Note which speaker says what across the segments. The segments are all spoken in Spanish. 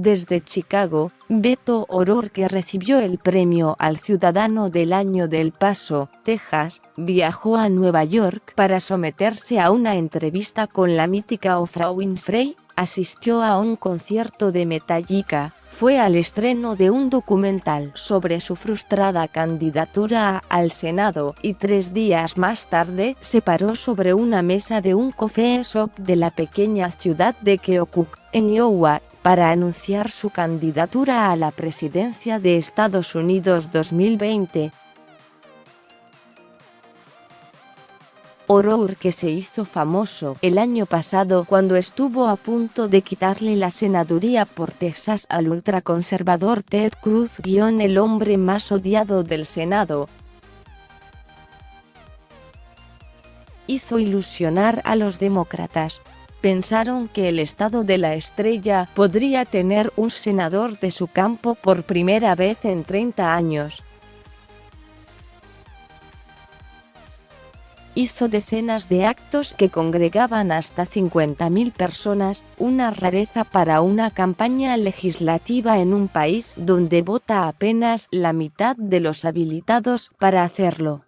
Speaker 1: Desde Chicago, Beto O'Rourke recibió el premio al Ciudadano del Año del Paso, Texas, viajó a Nueva York para someterse a una entrevista con la mítica Oprah Winfrey, asistió a un concierto de Metallica, fue al estreno de un documental sobre su frustrada candidatura al Senado y 3 días más tarde se paró sobre una mesa de un coffee shop de la pequeña ciudad de Keokuk, en Iowa, para anunciar su candidatura a la presidencia de Estados Unidos 2020. O'Rourke se hizo famoso el año pasado cuando estuvo a punto de quitarle la senaduría por Texas al ultraconservador Ted Cruz, el hombre más odiado del Senado. Hizo ilusionar a los demócratas. Pensaron que el estado de la estrella podría tener un senador de su campo por primera vez en 30 años. Hizo decenas de actos que congregaban hasta 50.000 personas, una rareza para una campaña legislativa en un país donde vota apenas la mitad de los habilitados para hacerlo.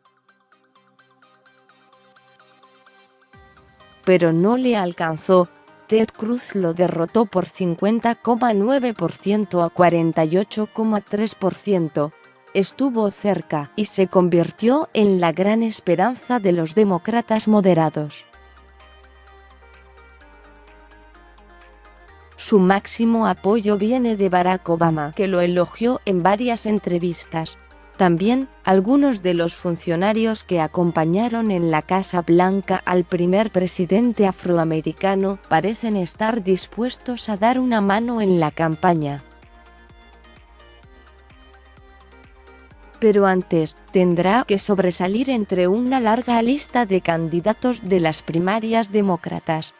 Speaker 1: Pero no le alcanzó. Ted Cruz lo derrotó por 50,9% a 48,3%. Estuvo cerca y se convirtió en la gran esperanza de los demócratas moderados. Su máximo apoyo viene de Barack Obama, que lo elogió en varias entrevistas. También, algunos de los funcionarios que acompañaron en la Casa Blanca al primer presidente afroamericano parecen estar dispuestos a dar una mano en la campaña. Pero antes, tendrá que sobresalir entre una larga lista de candidatos de las primarias demócratas.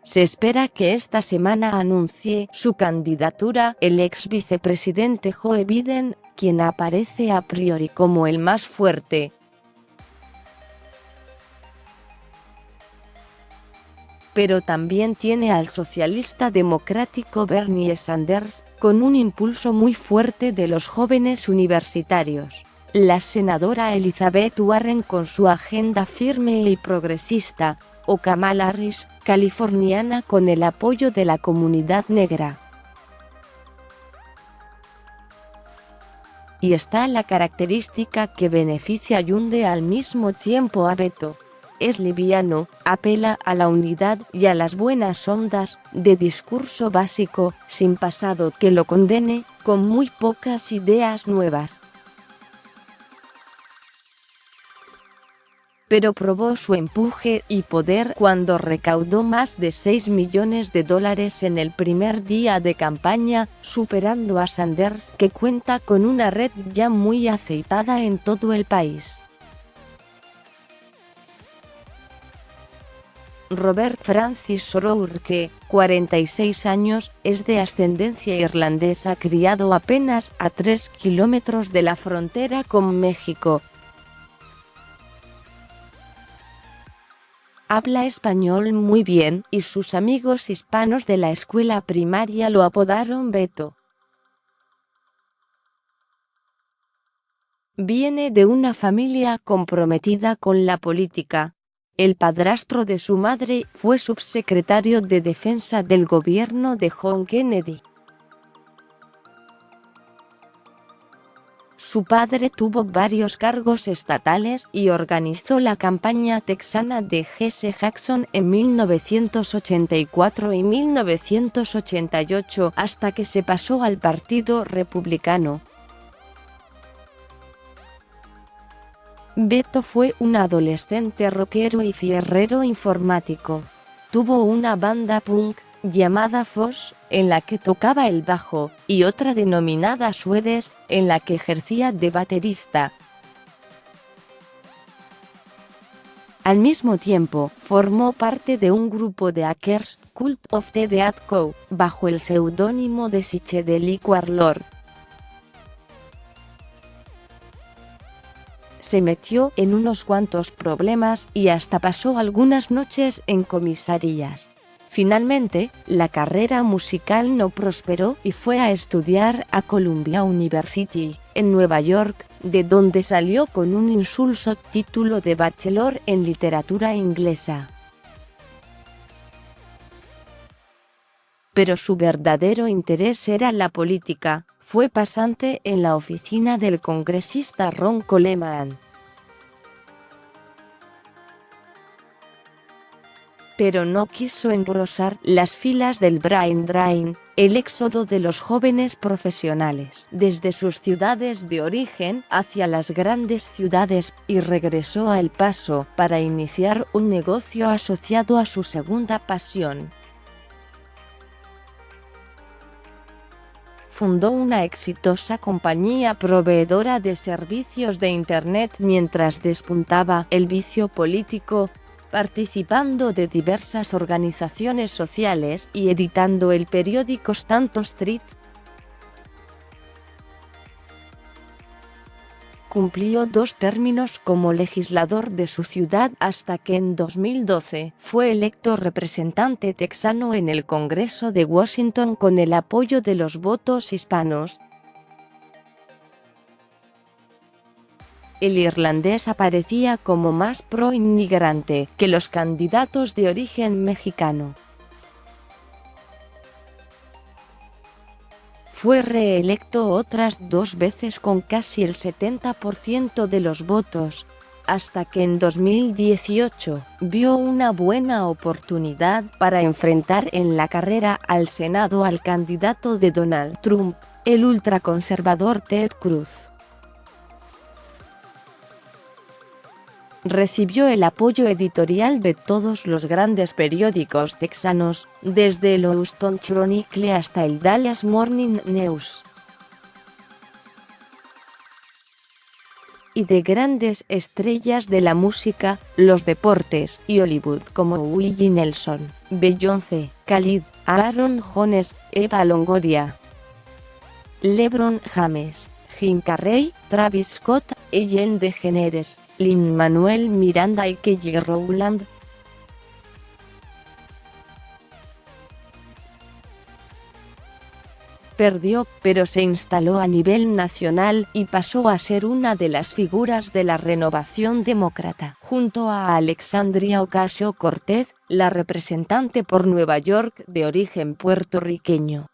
Speaker 1: Se espera que esta semana anuncie su candidatura el ex vicepresidente Joe Biden, quien aparece a priori como el más fuerte. Pero también tiene al socialista democrático Bernie Sanders, con un impulso muy fuerte de los jóvenes universitarios. La senadora Elizabeth Warren con su agenda firme y progresista, o Kamala Harris, californiana con el apoyo de la comunidad negra. Y está la característica que beneficia y hunde al mismo tiempo a Beto. Es liviano, apela a la unidad y a las buenas ondas, de discurso básico, sin pasado que lo condene, con muy pocas ideas nuevas. Pero probó su empuje y poder cuando recaudó más de $6 millones en el primer día de campaña, superando a Sanders, que cuenta con una red ya muy aceitada en todo el país. Robert Francis O'Rourke, 46 años, es de ascendencia irlandesa, criado apenas a 3 kilómetros de la frontera con México. Habla español muy bien y sus amigos hispanos de la escuela primaria lo apodaron Beto. Viene de una familia comprometida con la política. El padrastro de su madre fue subsecretario de Defensa del gobierno de John Kennedy. Su padre tuvo varios cargos estatales y organizó la campaña texana de Jesse Jackson en 1984 y 1988 hasta que se pasó al Partido Republicano. Beto fue un adolescente rockero y fierrero informático. Tuvo una banda punk llamada Foss, en la que tocaba el bajo, y otra denominada Suedes, en la que ejercía de baterista. Al mismo tiempo, formó parte de un grupo de hackers, Cult of the Dead Co., bajo el seudónimo de Psychedelic Warlord. Se metió en unos cuantos problemas y hasta pasó algunas noches en comisarías. Finalmente, la carrera musical no prosperó y fue a estudiar a Columbia University, en Nueva York, de donde salió con un insulso título de bachelor en literatura inglesa. Pero su verdadero interés era la política. Fue pasante en la oficina del congresista Ron Coleman. Pero no quiso engrosar las filas del brain drain, el éxodo de los jóvenes profesionales desde sus ciudades de origen hacia las grandes ciudades, y regresó a El Paso para iniciar un negocio asociado a su segunda pasión. Fundó una exitosa compañía proveedora de servicios de Internet mientras despuntaba el vicio político, participando de diversas organizaciones sociales y editando el periódico Stanton Street. Cumplió 2 términos como legislador de su ciudad hasta que en 2012 fue electo representante texano en el Congreso de Washington con el apoyo de los votos hispanos. El irlandés aparecía como más pro-inmigrante que los candidatos de origen mexicano. Fue reelecto otras 2 veces con casi el 70% de los votos, hasta que en 2018 vio una buena oportunidad para enfrentar en la carrera al Senado al candidato de Donald Trump, el ultraconservador Ted Cruz. Recibió el apoyo editorial de todos los grandes periódicos texanos, desde el Houston Chronicle hasta el Dallas Morning News, y de grandes estrellas de la música, los deportes y Hollywood como Willie Nelson, Beyoncé, Khalid, Aaron Jones, Eva Longoria, LeBron James, Jim Carrey, Travis Scott, Ellen DeGeneres, Lin-Manuel Miranda y Kelly Rowland. Perdió, pero se instaló a nivel nacional y pasó a ser una de las figuras de la renovación demócrata, junto a Alexandria Ocasio-Cortez, la representante por Nueva York de origen puertorriqueño.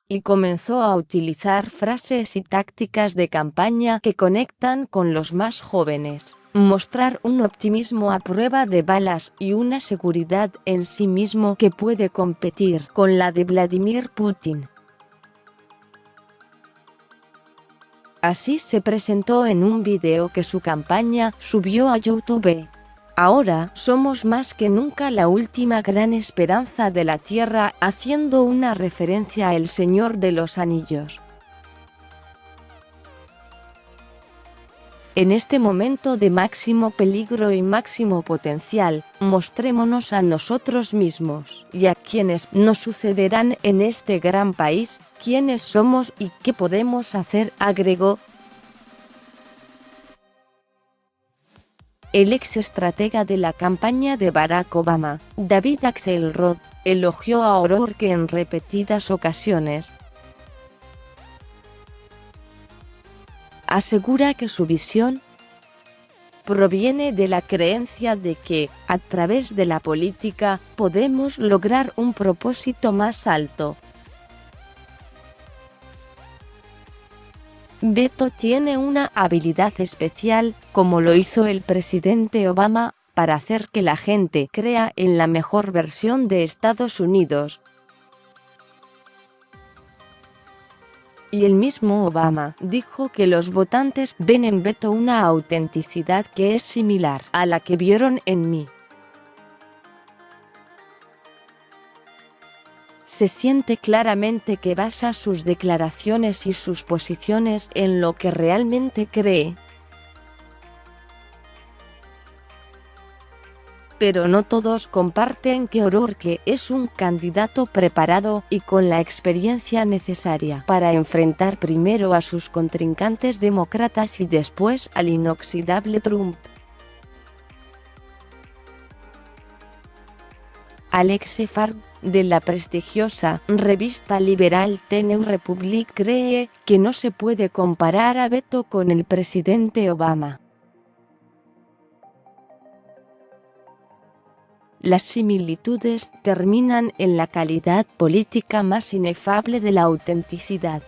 Speaker 1: Y comenzó a utilizar frases y tácticas de campaña que conectan con los más jóvenes, mostrar un optimismo a prueba de balas y una seguridad en sí mismo que puede competir con la de Vladimir Putin. Así se presentó en un video que su campaña subió a YouTube. Ahora somos más que nunca la última gran esperanza de la Tierra, haciendo una referencia a El Señor de los Anillos. En este momento de máximo peligro y máximo potencial, mostrémonos a nosotros mismos y a quienes nos sucederán en este gran país, quiénes somos y qué podemos hacer, agregó. El ex estratega de la campaña de Barack Obama, David Axelrod, elogió a O'Rourke en repetidas ocasiones. Asegura que su visión proviene de la creencia de que, a través de la política, podemos lograr un propósito más alto. Beto tiene una habilidad especial, como lo hizo el presidente Obama, para hacer que la gente crea en la mejor versión de Estados Unidos. Y el mismo Obama dijo que los votantes ven en Beto una autenticidad que es similar a la que vieron en mí. Se siente claramente que basa sus declaraciones y sus posiciones en lo que realmente cree. Pero no todos comparten que O'Rourke es un candidato preparado y con la experiencia necesaria para enfrentar primero a sus contrincantes demócratas y después al inoxidable Trump. Alexe Farb, de la prestigiosa revista liberal The New Republic, cree que no se puede comparar a Beto con el presidente Obama. Las similitudes terminan en la calidad política más inefable de la autenticidad.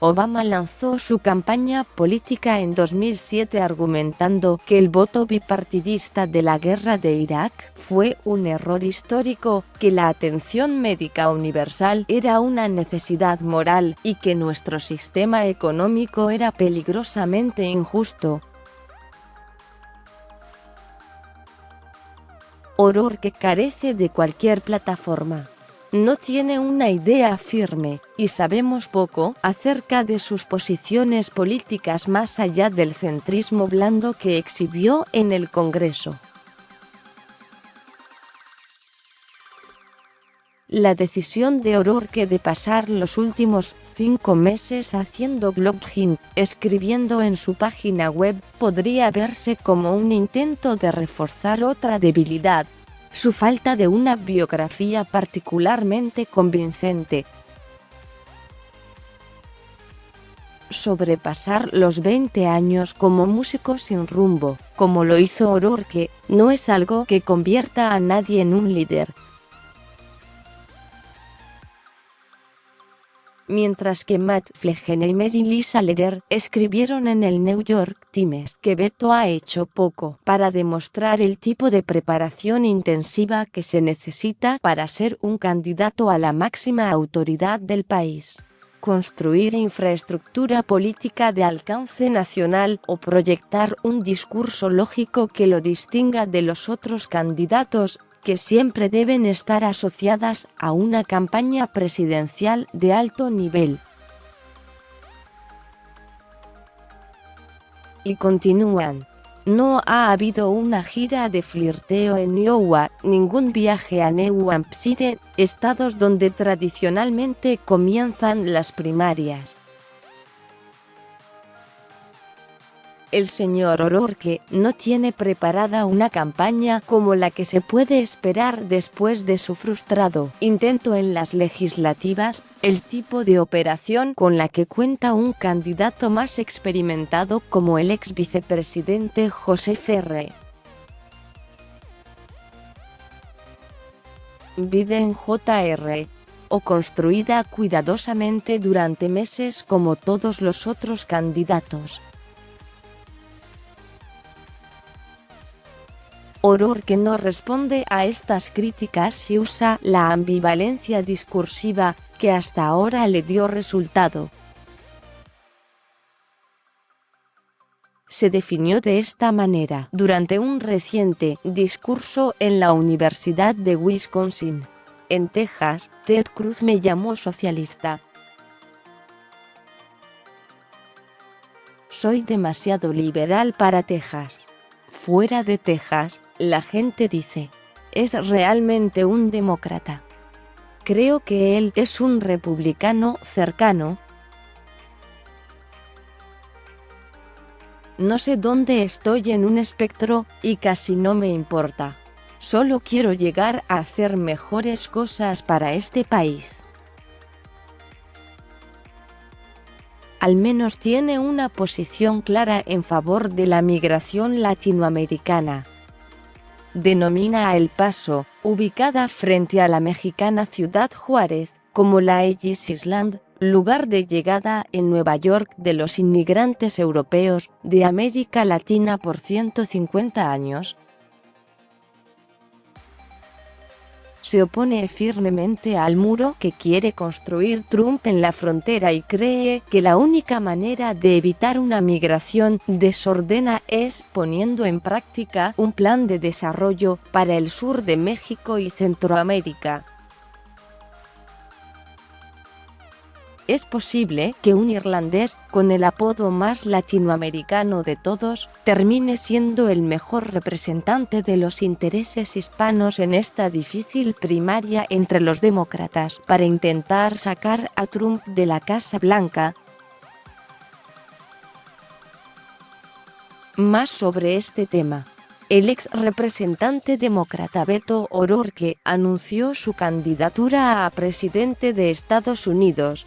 Speaker 1: Obama lanzó su campaña política en 2007 argumentando que el voto bipartidista de la guerra de Irak fue un error histórico, que la atención médica universal era una necesidad moral y que nuestro sistema económico era peligrosamente injusto. O'Rourke carece de cualquier plataforma. No tiene una idea firme, y sabemos poco acerca de sus posiciones políticas más allá del centrismo blando que exhibió en el Congreso. La decisión de O'Rourke de pasar los últimos 5 meses haciendo blogging, escribiendo en su página web, podría verse como un intento de reforzar otra debilidad: su falta de una biografía particularmente convincente. Sobrepasar los 20 años como músico sin rumbo, como lo hizo O'Rourke, no es algo que convierta a nadie en un líder. Mientras que Matt Flegenheimer y Lisa Leder escribieron en el New York Times que Beto ha hecho poco para demostrar el tipo de preparación intensiva que se necesita para ser un candidato a la máxima autoridad del país. Construir infraestructura política de alcance nacional o proyectar un discurso lógico que lo distinga de los otros candidatos, que siempre deben estar asociadas a una campaña presidencial de alto nivel. Y continúan. No ha habido una gira de flirteo en Iowa, ningún viaje a New Hampshire, estados donde tradicionalmente comienzan las primarias. El señor O'Rourke no tiene preparada una campaña como la que se puede esperar después de su frustrado intento en las legislativas, el tipo de operación con la que cuenta un candidato más experimentado como el ex vicepresidente Joseph R. Biden Jr., o construida cuidadosamente durante meses como todos los otros candidatos. O'Rourke no responde a estas críticas y usa la ambivalencia discursiva, que hasta ahora le dio resultado. Se definió de esta manera durante un reciente discurso en la Universidad de Wisconsin. En Texas, Ted Cruz me llamó socialista. Soy demasiado liberal para Texas. Fuera de Texas, la gente dice, es realmente un demócrata. Creo que él es un republicano cercano. No sé dónde estoy en un espectro, y casi no me importa. Solo quiero llegar a hacer mejores cosas para este país. Al menos tiene una posición clara en favor de la migración latinoamericana. Denomina a El Paso, ubicada frente a la mexicana Ciudad Juárez, como la Ellis Island, lugar de llegada en Nueva York de los inmigrantes europeos de América Latina por 150 años. Se opone firmemente al muro que quiere construir Trump en la frontera y cree que la única manera de evitar una migración desordenada es poniendo en práctica un plan de desarrollo para el sur de México y Centroamérica. Es posible que un irlandés, con el apodo más latinoamericano de todos, termine siendo el mejor representante de los intereses hispanos en esta difícil primaria entre los demócratas para intentar sacar a Trump de la Casa Blanca. Más sobre este tema. El ex representante demócrata Beto O'Rourke anunció su candidatura a presidente de Estados Unidos,